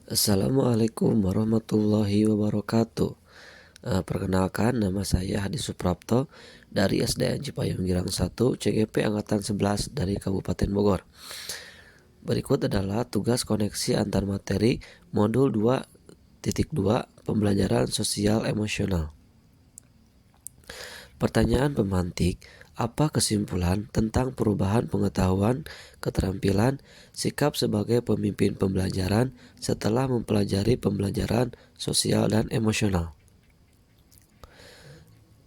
Assalamualaikum warahmatullahi wabarakatuh. Perkenalkan, nama saya Hadi Suprapto dari SDN Cipayung Girang 1 CGP Angkatan 11 dari Kabupaten Bogor. Berikut adalah tugas koneksi antar materi modul 2.2 pembelajaran sosial emosional. Pertanyaan pemantik, apa kesimpulan tentang perubahan pengetahuan, keterampilan, sikap sebagai pemimpin pembelajaran setelah mempelajari pembelajaran sosial dan emosional?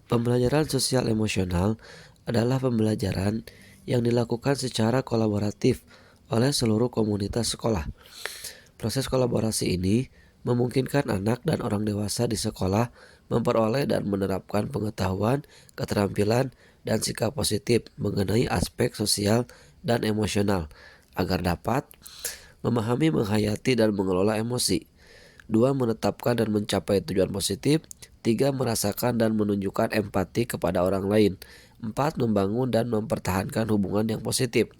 Pembelajaran sosial emosional adalah pembelajaran yang dilakukan secara kolaboratif oleh seluruh komunitas sekolah. Proses kolaborasi ini memungkinkan anak dan orang dewasa di sekolah memperoleh dan menerapkan pengetahuan, keterampilan, dan sikap positif mengenai aspek sosial dan emosional agar dapat memahami, menghayati, dan mengelola emosi. 2. Menetapkan dan mencapai tujuan positif. 3. Merasakan dan menunjukkan empati kepada orang lain. 4. Membangun dan mempertahankan hubungan yang positif.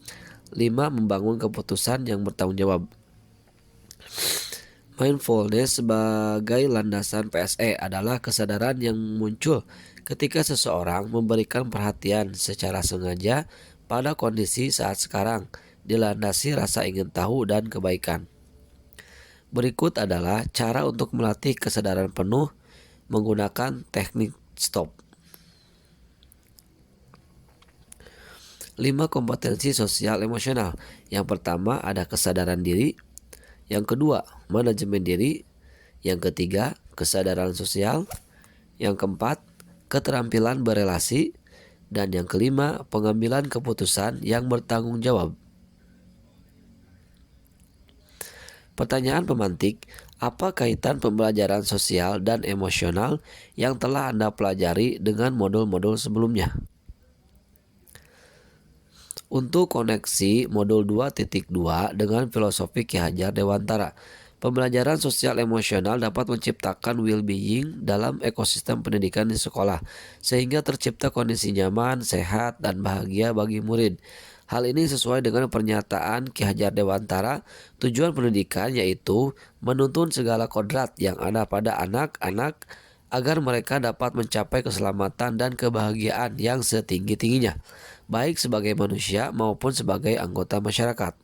5. Membangun keputusan yang bertanggung jawab. Mindfulness sebagai landasan PSE adalah kesadaran yang muncul ketika seseorang memberikan perhatian secara sengaja pada kondisi saat sekarang, dilandasi rasa ingin tahu dan kebaikan. Berikut adalah cara untuk melatih kesadaran penuh menggunakan teknik STOP. 5 kompetensi sosial emosional. Yang pertama ada kesadaran diri. Yang kedua, manajemen diri. Yang ketiga, kesadaran sosial. Yang keempat, keterampilan berelasi. Dan yang kelima, pengambilan keputusan yang bertanggung jawab. Pertanyaan pemantik, apa kaitan pembelajaran sosial dan emosional yang telah Anda pelajari dengan modul-modul sebelumnya? Untuk koneksi modul 2.2 dengan filosofi Ki Hajar Dewantara, pembelajaran sosial emosional dapat menciptakan well-being dalam ekosistem pendidikan di sekolah, sehingga tercipta kondisi nyaman, sehat, dan bahagia bagi murid. Hal ini sesuai dengan pernyataan Ki Hajar Dewantara, tujuan pendidikan yaitu menuntun segala kodrat yang ada pada anak-anak agar mereka dapat mencapai keselamatan dan kebahagiaan yang setinggi-tingginya, baik sebagai manusia maupun sebagai anggota masyarakat.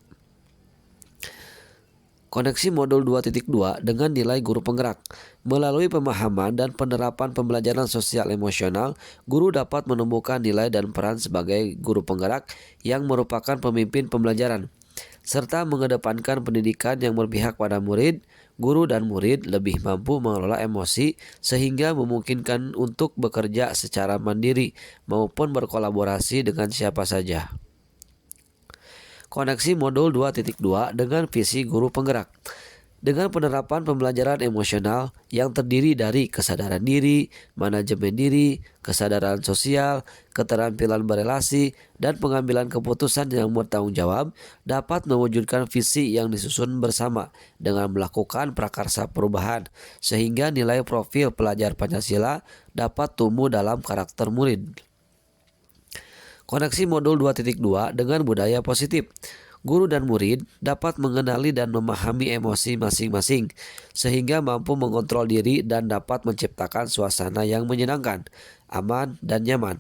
Koneksi modul 2.2 dengan nilai guru penggerak. Melalui pemahaman dan penerapan pembelajaran sosial emosional, guru dapat menemukan nilai dan peran sebagai guru penggerak yang merupakan pemimpin pembelajaran, serta mengedepankan pendidikan yang berpihak pada murid. Guru dan murid lebih mampu mengelola emosi sehingga memungkinkan untuk bekerja secara mandiri maupun berkolaborasi dengan siapa saja. Koneksi modul 2.2 dengan visi guru penggerak. Dengan penerapan pembelajaran emosional yang terdiri dari kesadaran diri, manajemen diri, kesadaran sosial, keterampilan berelasi, dan pengambilan keputusan yang bertanggung jawab, dapat mewujudkan visi yang disusun bersama dengan melakukan prakarsa perubahan, sehingga nilai profil pelajar Pancasila dapat tumbuh dalam karakter murid. Koneksi modul 2.2 dengan budaya positif. Guru dan murid dapat mengenali dan memahami emosi masing-masing sehingga mampu mengontrol diri dan dapat menciptakan suasana yang menyenangkan, aman, dan nyaman.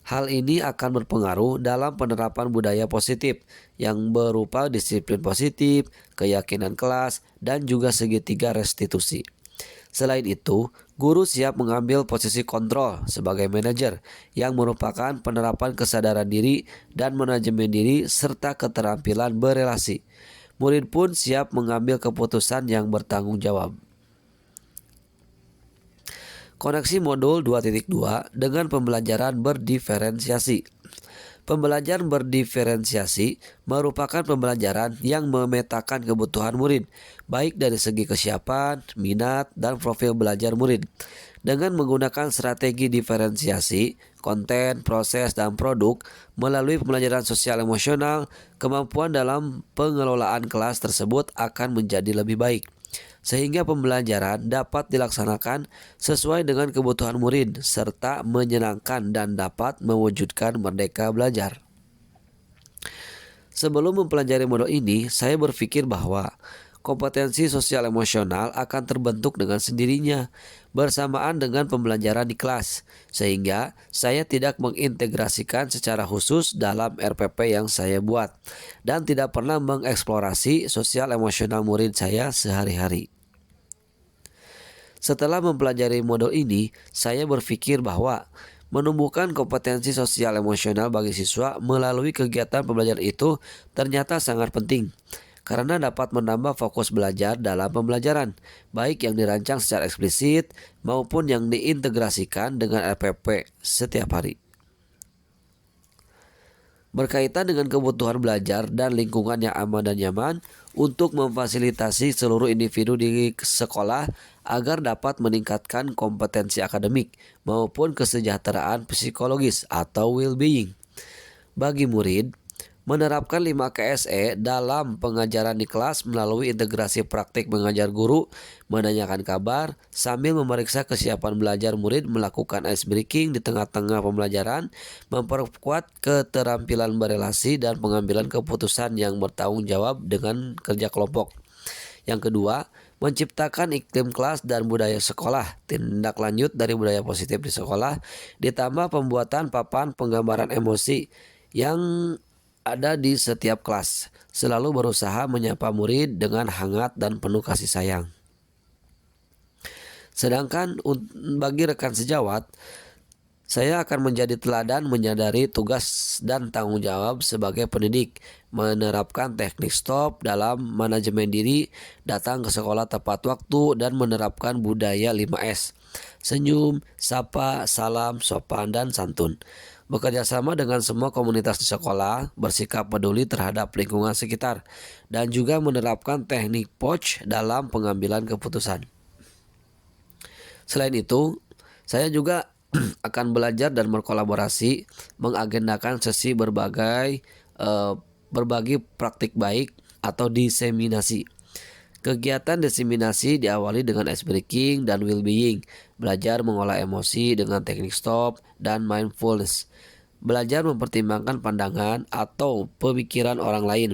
Hal ini akan berpengaruh dalam penerapan budaya positif yang berupa disiplin positif, keyakinan kelas, dan juga segitiga restitusi. Selain itu, guru siap mengambil posisi kontrol sebagai manajer yang merupakan penerapan kesadaran diri dan manajemen diri serta keterampilan berelasi. Murid pun siap mengambil keputusan yang bertanggung jawab. Koneksi modul 2.2 dengan pembelajaran berdiferensiasi. Pembelajaran berdiferensiasi merupakan pembelajaran yang memetakan kebutuhan murid, baik dari segi kesiapan, minat, dan profil belajar murid. Dengan menggunakan strategi diferensiasi, konten, proses, dan produk, melalui pembelajaran sosial emosional, kemampuan dalam pengelolaan kelas tersebut akan menjadi lebih baik, sehingga pembelajaran dapat dilaksanakan sesuai dengan kebutuhan murid serta menyenangkan dan dapat mewujudkan merdeka belajar. Sebelum mempelajari modul ini, saya berpikir bahwa kompetensi sosial emosional akan terbentuk dengan sendirinya bersamaan dengan pembelajaran di kelas, sehingga saya tidak mengintegrasikan secara khusus dalam RPP yang saya buat dan tidak pernah mengeksplorasi sosial emosional murid saya sehari-hari. Setelah mempelajari model ini, saya berpikir bahwa menumbuhkan kompetensi sosial emosional bagi siswa melalui kegiatan pembelajaran itu ternyata sangat penting karena dapat menambah fokus belajar dalam pembelajaran, baik yang dirancang secara eksplisit maupun yang diintegrasikan dengan RPP setiap hari. Berkaitan dengan kebutuhan belajar dan lingkungan yang aman dan nyaman untuk memfasilitasi seluruh individu di sekolah agar dapat meningkatkan kompetensi akademik maupun kesejahteraan psikologis atau well-being. Bagi murid, menerapkan 5 KSE dalam pengajaran di kelas melalui integrasi praktik mengajar guru, menanyakan kabar, sambil memeriksa kesiapan belajar murid melakukan ice breaking di tengah-tengah pembelajaran, memperkuat keterampilan berelasi dan pengambilan keputusan yang bertanggung jawab dengan kerja kelompok. Yang kedua, menciptakan iklim kelas dan budaya sekolah, tindak lanjut dari budaya positif di sekolah, ditambah pembuatan papan penggambaran emosi yang ada di setiap kelas, selalu berusaha menyapa murid dengan hangat dan penuh kasih sayang. Sedangkan bagi rekan sejawat, saya akan menjadi teladan menyadari tugas dan tanggung jawab sebagai pendidik, menerapkan teknik stop dalam manajemen diri, datang ke sekolah tepat waktu, dan menerapkan budaya 5S. Senyum, sapa, salam, sopan, dan santun. Bekerja sama dengan semua komunitas di sekolah, bersikap peduli terhadap lingkungan sekitar, dan juga menerapkan teknik POC dalam pengambilan keputusan. Selain itu, saya juga akan belajar dan berkolaborasi, mengagendakan sesi berbagi praktik baik atau diseminasi. Kegiatan diseminasi diawali dengan ice breaking dan well-being, belajar mengolah emosi dengan teknik stop dan mindfulness, belajar mempertimbangkan pandangan atau pemikiran orang lain,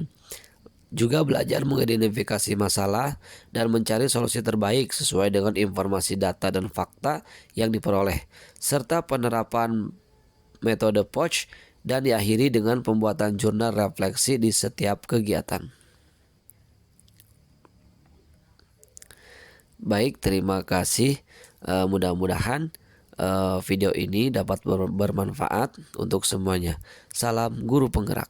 juga belajar mengidentifikasi masalah dan mencari solusi terbaik sesuai dengan informasi data dan fakta yang diperoleh, serta penerapan metode POC dan diakhiri dengan pembuatan jurnal refleksi di setiap kegiatan. Baik, terima kasih. Mudah-mudahan video ini dapat bermanfaat untuk semuanya. Salam guru penggerak.